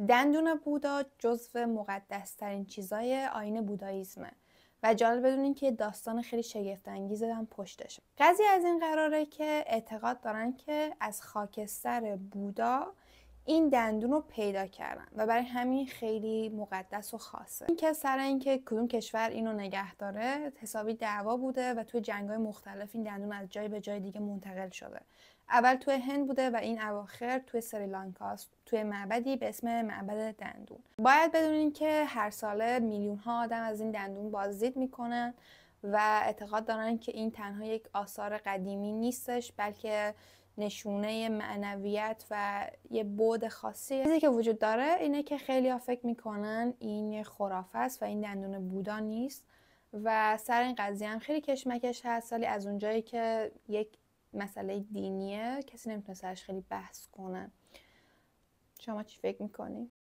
دندون بودا جزو مقدس‌ترین چیزای آیین بوداییسمه و جالب بدونین که داستان خیلی شگفت‌انگیزی هم پشتشه. قضیه از این قراره که اعتقاد دارن که از خاکستر بودا این دندون رو پیدا کردن و برای همین خیلی مقدس و خاصه. این که سر اینکه کدوم کشور اینو نگه داره حسابی دعوا بوده و توی جنگ‌های مختلف این دندون از جای به جای دیگه منتقل شده. اول توی هند بوده و این اواخر توی سریلانکاست، توی معبدی به اسم معبد دندون. باید بدونین که هر ساله میلیون‌ها آدم از این دندون بازدید میکنن و اعتقاد دارن که این تنها یک آثار قدیمی نیستش، بلکه نشونه معنویت و یه بعد خاصی. چیزی که وجود داره اینه که خیلی‌ها فکر میکنن این یه خرافه است و این دندون بودا نیست و سر این قضیه هم خیلی کشمکش هست. ولی از اونجایی که یک مسئله دینیه کسی نمیتونه سرش خیلی بحث کنه. شما چی فکر میکنی؟